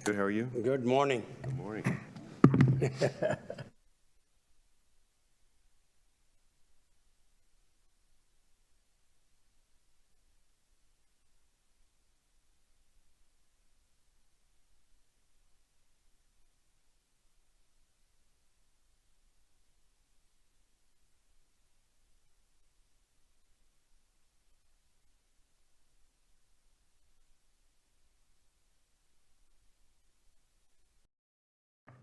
Good, how are you? Good morning. Good morning.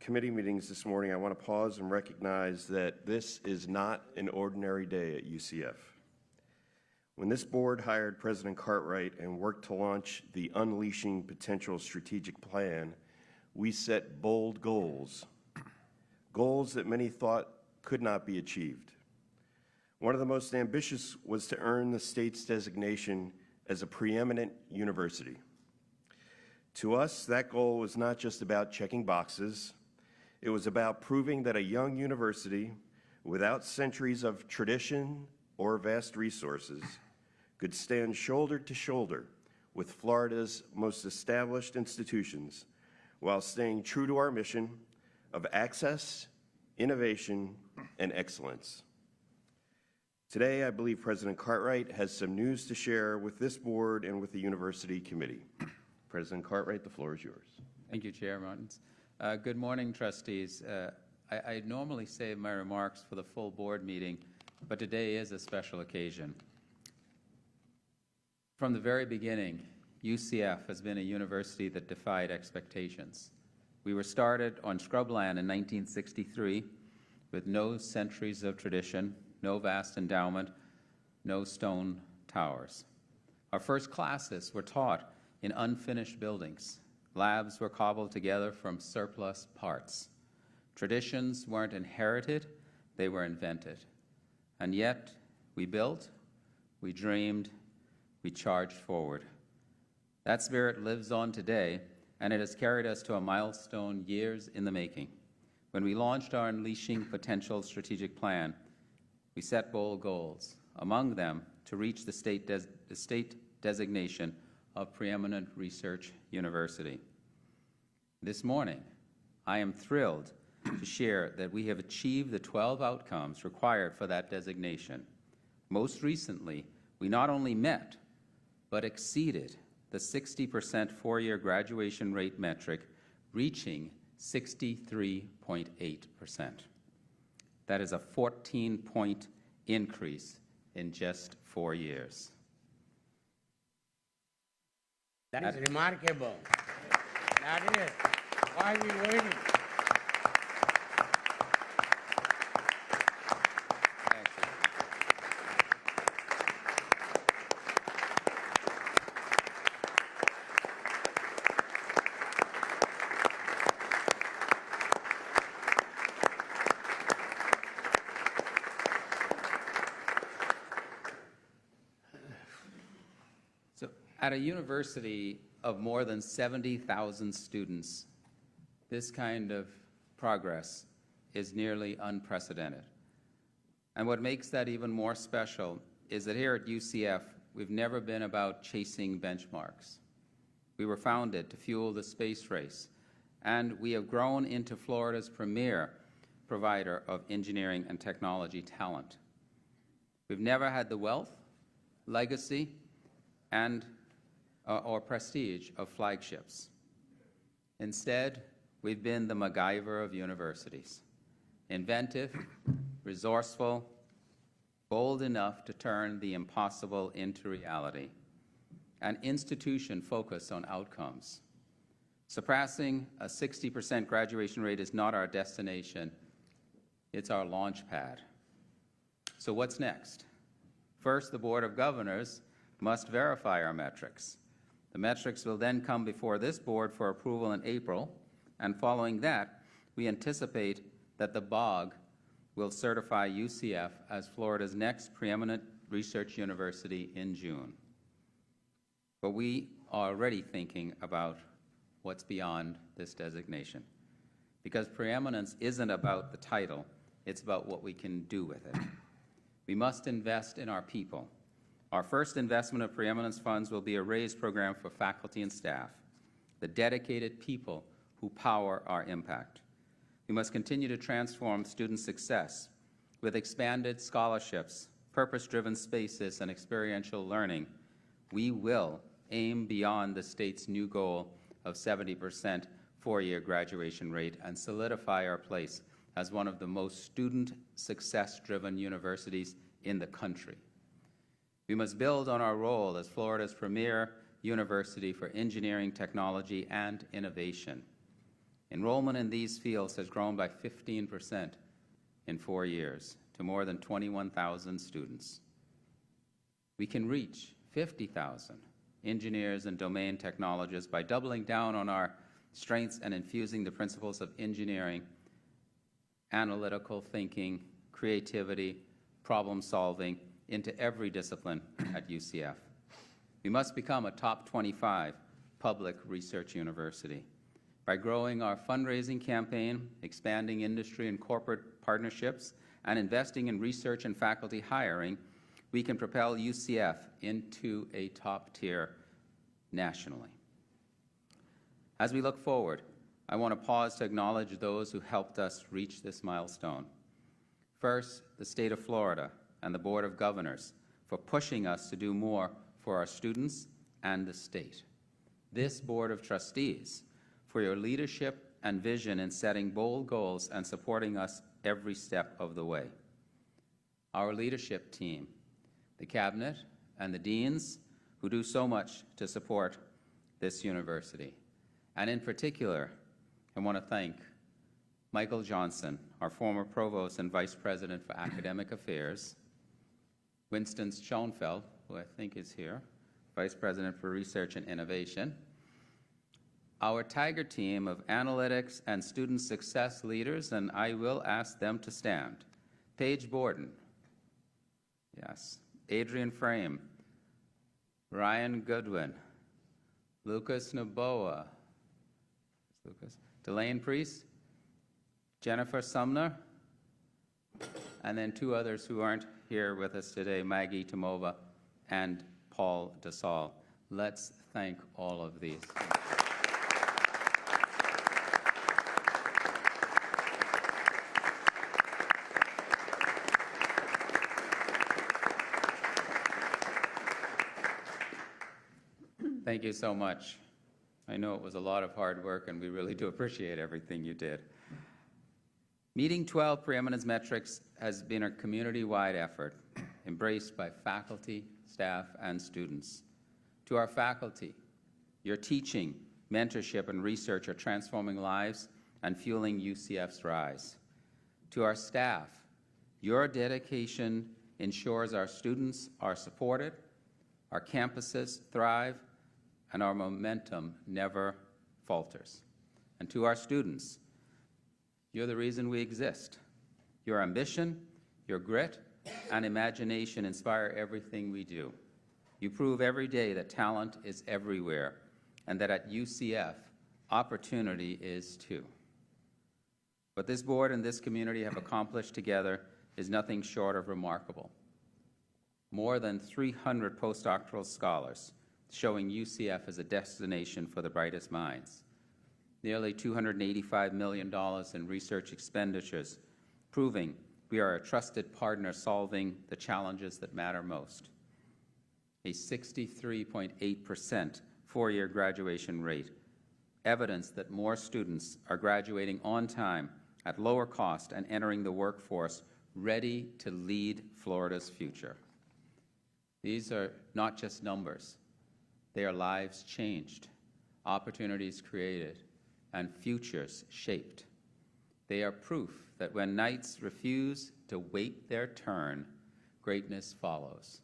Committee meetings this morning, I want to pause and recognize that this is not an ordinary day at UCF. When this board hired President Cartwright and worked to launch the Unleashing Potential Strategic Plan, we set bold goals, goals that many thought could not be achieved. One of the most ambitious was to earn the state's designation as a preeminent university. To us, that goal was not just about checking boxes. It was about proving that a young university, without centuries of tradition or vast resources, could stand shoulder to shoulder with Florida's most established institutions while staying true to our mission of access, innovation, and excellence. Today, I believe President Cartwright has some news to share with this board and with the university committee. President Cartwright, the floor is yours. Thank you, Chair Martins. Good morning, trustees. I normally save my remarks for the full board meeting, but today is a special occasion. From the very beginning, UCF has been a university that defied expectations. We were started on scrubland in 1963 with no centuries of tradition, no vast endowment, no stone towers. Our first classes were taught in unfinished buildings. Labs were cobbled together from surplus parts. Traditions weren't inherited, they were invented. And yet, we built, we dreamed, we charged forward. That spirit lives on today, and it has carried us to a milestone years in the making. When we launched our Unleashing Potential Strategic Plan, we set bold goals, among them to reach the state designation of preeminent research university. This morning, I am thrilled to share that we have achieved the 12 outcomes required for that designation. Most recently, we not only met, but exceeded the 60% four-year graduation rate metric, reaching 63.8%. That is a 14-point increase in just 4 years. That is remarkable. That is why we waited. Thank you. So, at a university of more than 70,000 students, this kind of progress is nearly unprecedented. And what makes that even more special is that here at UCF, we've never been about chasing benchmarks. We were founded to fuel the space race, and we have grown into Florida's premier provider of engineering and technology talent. We've never had the wealth, legacy, and or prestige of flagships. Instead, we've been the MacGyver of universities, inventive, resourceful, bold enough to turn the impossible into reality, an institution focused on outcomes. Surpassing a 60% graduation rate is not our destination, it's our launch pad. So what's next? First, the Board of Governors must verify our metrics. The metrics will then come before this board for approval in April, and following that, we anticipate that the BOG will certify UCF as Florida's next preeminent research university in June. But we are already thinking about what's beyond this designation, because preeminence isn't about the title, it's about what we can do with it. We must invest in our people. Our first investment of preeminence funds will be a raise program for faculty and staff. The dedicated people who power our impact. We must continue to transform student success with expanded scholarships, purpose-driven spaces, and experiential learning. We will aim beyond the state's new goal of 70% four-year graduation rate and solidify our place as one of the most student success-driven universities in the country. We must build on our role as Florida's premier university for engineering, technology, and innovation. Enrollment in these fields has grown by 15% in 4 years to more than 21,000 students. We can reach 50,000 engineers and domain technologists by doubling down on our strengths and infusing the principles of engineering, analytical thinking, creativity, problem solving into every discipline at UCF. We must become a top 25 public research university. By growing our fundraising campaign, expanding industry and corporate partnerships, and investing in research and faculty hiring, we can propel UCF into a top tier nationally. As we look forward, I want to pause to acknowledge those who helped us reach this milestone. First, the state of Florida and the Board of Governors for pushing us to do more for our students and the state. This Board of Trustees for your leadership and vision in setting bold goals and supporting us every step of the way. Our leadership team, the Cabinet, and the Deans who do so much to support this university. And in particular, I want to thank Michael Johnson, our former Provost and Vice President for Academic Affairs, Winston Schoenfeld, who I think is here, Vice President for Research and Innovation, our Tiger team of analytics and student success leaders, and I will ask them to stand. Paige Borden, yes, Adrian Frame, Ryan Goodwin, Lucas Naboa, Delane Priest, Jennifer Sumner, and then two others who aren't here with us today, Maggie Tomova and Paul DeSalle. Let's thank all of these. Thank you so much. I know it was a lot of hard work, and we really do appreciate everything you did. Meeting 12 preeminence metrics has been a community-wide effort, embraced by faculty, staff, and students. To our faculty, your teaching, mentorship, and research are transforming lives and fueling UCF's rise. To our staff, your dedication ensures our students are supported, our campuses thrive, and our momentum never falters. And to our students, you're the reason we exist. Your ambition, your grit, and imagination inspire everything we do. You prove every day that talent is everywhere, and that at UCF, opportunity is too. What this board and this community have accomplished together is nothing short of remarkable. More than 300 postdoctoral scholars, showing UCF as a destination for the brightest minds. Nearly $285 million in research expenditures, proving we are a trusted partner solving the challenges that matter most. A 63.8% four-year graduation rate, evidence that more students are graduating on time, at lower cost, and entering the workforce ready to lead Florida's future. These are not just numbers. They are lives changed, opportunities created, and futures shaped. They are proof that when knights refuse to wait their turn, greatness follows.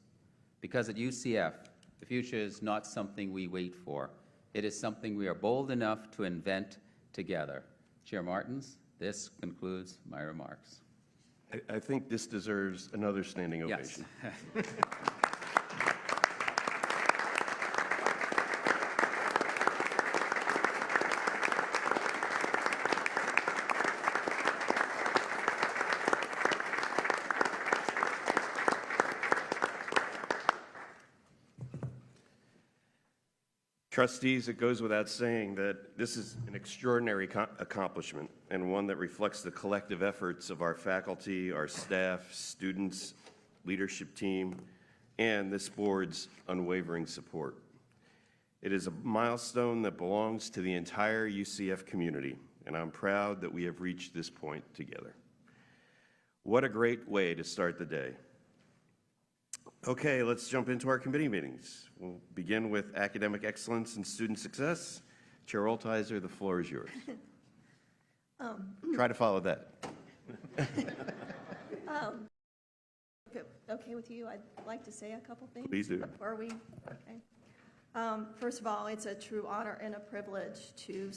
Because at UCF, the future is not something we wait for. It is something we are bold enough to invent together. Chair Martins, this concludes my remarks. I think this deserves another standing ovation. Yes. Trustees, it goes without saying that this is an extraordinary accomplishment and one that reflects the collective efforts of our faculty, our staff, students, leadership team, and this board's unwavering support. It is a milestone that belongs to the entire UCF community, and I'm proud that we have reached this point together. What a great way to start the day. Okay, let's jump into our committee meetings. We'll begin with academic excellence and student success. Chair Oltizer, the floor is yours. Try to follow that. Okay with you, I'd like to say a couple things. Please do. Before we, okay. First of all, it's a true honor and a privilege to